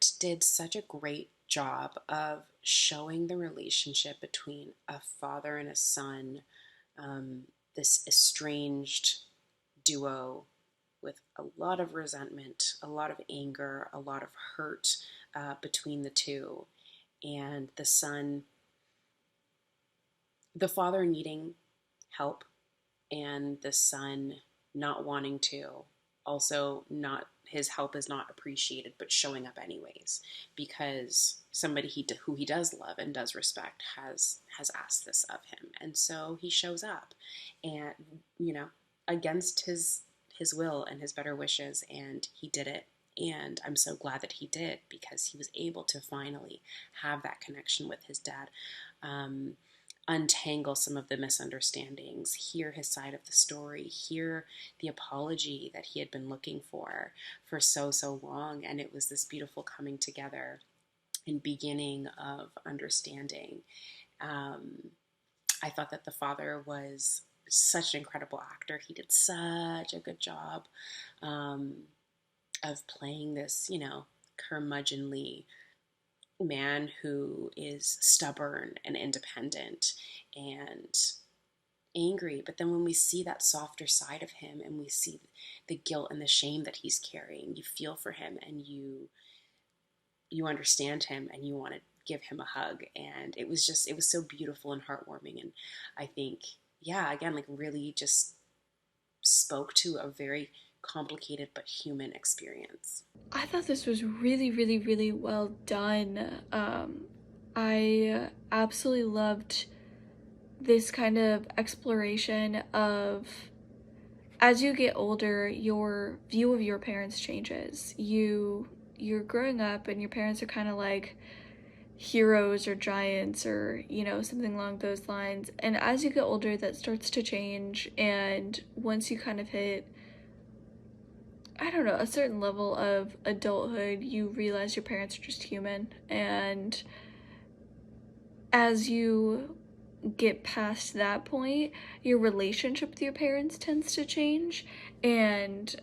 script did such a great job of showing the relationship between a father and a son, um, this estranged duo with a lot of resentment, a lot of anger, a lot of hurt between the two, and the son, the father needing help, and the son not wanting to, also not, his help is not appreciated but showing up anyways because somebody who he does love and does respect has asked this of him, and so he shows up, and against his will and his better wishes, and he did it. And I'm so glad that he did, because he was able to finally have that connection with his dad, um, untangle some of the misunderstandings, hear his side of the story, hear the apology that he had been looking for so long. And it was this beautiful coming together and beginning of understanding. Um, I thought that the father was such an incredible actor. He did such a good job um, of playing this, curmudgeonly man who is stubborn and independent and angry. But then when we see that softer side of him and we see the guilt and the shame that he's carrying, you feel for him, and you understand him, and you want to give him a hug. And it was so beautiful and heartwarming. And I think, yeah, again, like really just spoke to a very complicated but human experience. I thought this was really, really, really well done. I absolutely loved this kind of exploration of, as you get older, your view of your parents changes. You're growing up and your parents are kind of like heroes or giants or, something along those lines. And as you get older, that starts to change, and once you kind of hit, I don't know, a certain level of adulthood, you realize your parents are just human. And as you get past that point, your relationship with your parents tends to change, and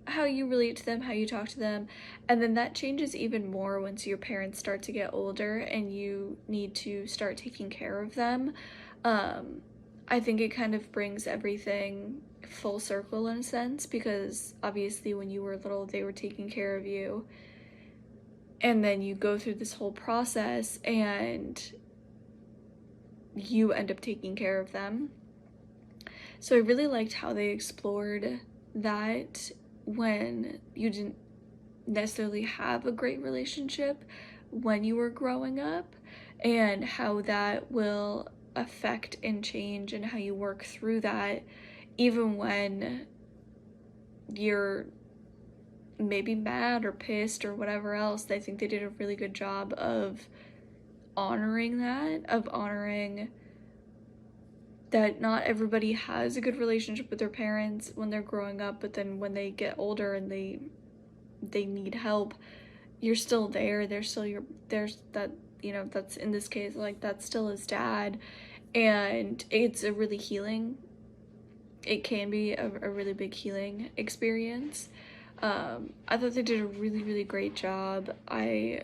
how you relate to them, how you talk to them. And then that changes even more once your parents start to get older and you need to start taking care of them. Um, I think it kind of brings everything full circle in a sense, because obviously when you were little, they were taking care of you. And then you go through this whole process and you end up taking care of them. So I really liked how they explored that when you didn't necessarily have a great relationship when you were growing up, and how that will affect and change, and how you work through that even when you're maybe mad or pissed or whatever else. I think they did a really good job of honoring that, of honoring that not everybody has a good relationship with their parents when they're growing up, but then when they get older and they need help, you're still there. They're still your, there's that, that's, in this case, like, that's still his dad. And it's a really healing, it can be a really big healing experience. I thought they did a really, really great job. I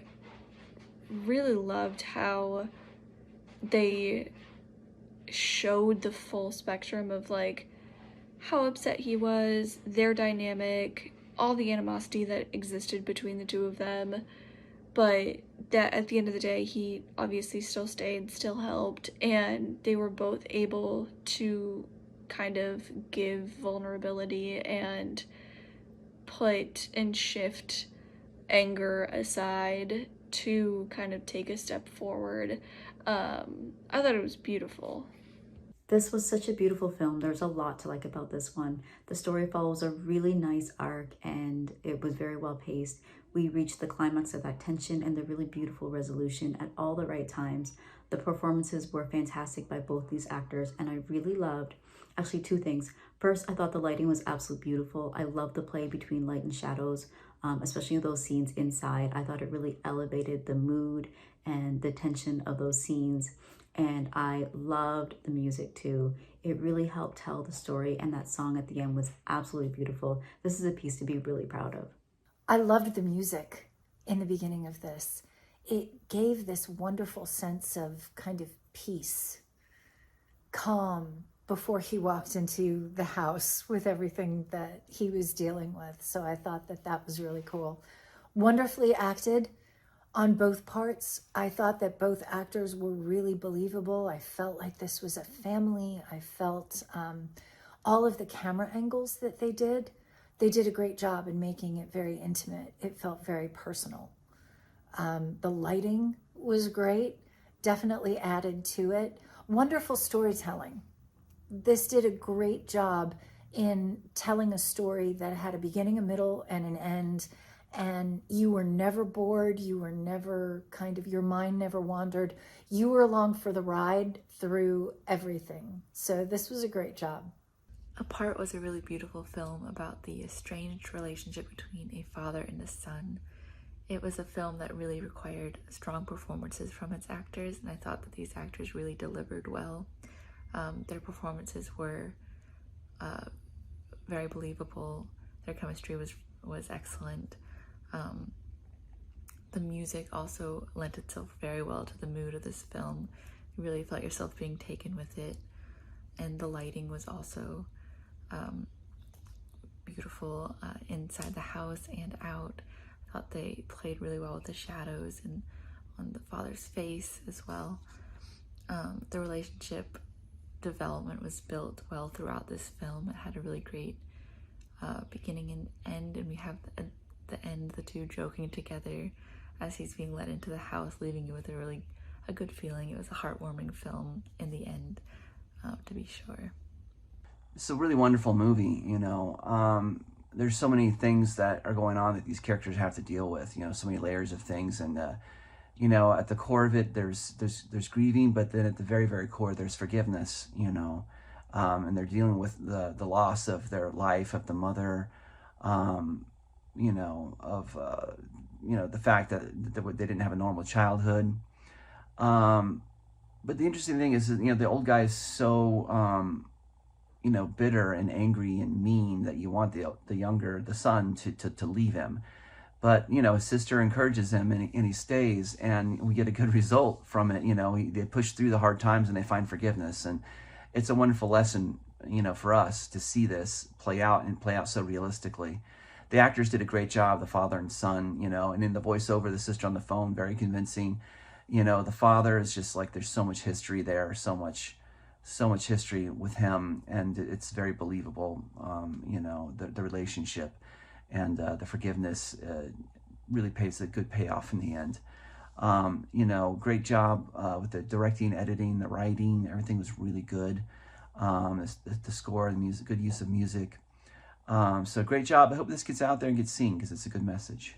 really loved how they showed the full spectrum of, like, how upset he was, their dynamic, all the animosity that existed between the two of them, but that at the end of the day, he obviously still stayed, still helped, and they were both able to kind of give vulnerability and put and shift anger aside to kind of take a step forward. I thought it was beautiful. This was such a beautiful film. There's a lot to like about this one. The story follows a really nice arc and it was very well paced. We reached the climax of that tension and the really beautiful resolution at all the right times. The performances were fantastic by both these actors, and I really loved actually two things. First, I thought the lighting was absolutely beautiful. I loved the play between light and shadows, especially those scenes inside. I thought it really elevated the mood and the tension of those scenes. And I loved the music too. It really helped tell the story, and that song at the end was absolutely beautiful. This is a piece to be really proud of. I loved the music. in the beginning of this. It gave this wonderful sense of kind of peace, calm, before he walked into the house with everything that he was dealing with. So I thought that that was really cool. Wonderfully acted on both parts. I thought that both actors were really believable. I felt like this was a family. I felt all of the camera angles that they did a great job in making it very intimate. It felt very personal. The lighting was great, definitely added to it. Wonderful storytelling. This did a great job in telling a story that had a beginning, a middle, and an end. And you were never bored. You were never your mind never wandered. You were along for the ride through everything. So this was a great job. Apart was a really beautiful film about the estranged relationship between a father and a son. It was a film that really required strong performances from its actors, and I thought that these actors really delivered well. Their performances were very believable. Their chemistry was excellent. The music also lent itself very well to the mood of this film. You really felt yourself being taken with it. And the lighting was also beautiful inside the house and out. I thought they played really well with the shadows and on the father's face as well. The relationship development was built well throughout this film. It had a really great beginning and end, and we have at the end the two joking together as he's being led into the house, leaving you with a good feeling. It was a heartwarming film in the end, to be sure. It's a really wonderful movie, there's so many things that are going on that these characters have to deal with, so many layers of things. And, at the core of it, there's grieving, but then at the very, very core, there's forgiveness, and they're dealing with the loss of their life, of the mother, the fact that they didn't have a normal childhood. But the interesting thing is, the old guy is so, bitter and angry and mean that you want the son to leave him. But, his sister encourages him and he stays, and we get a good result from it. They push through the hard times and they find forgiveness. And it's a wonderful lesson, for us to see this play out so realistically. The actors did a great job, the father and son, and in the voiceover, the sister on the phone, very convincing. The father is just like, there's so much history there, so much history with him, and it's very believable, the relationship. And the forgiveness really pays a good payoff in the end. Great job with the directing, editing, the writing. Everything was really good. The score, the music, good use of music. So great job. I hope this gets out there and gets seen because it's a good message.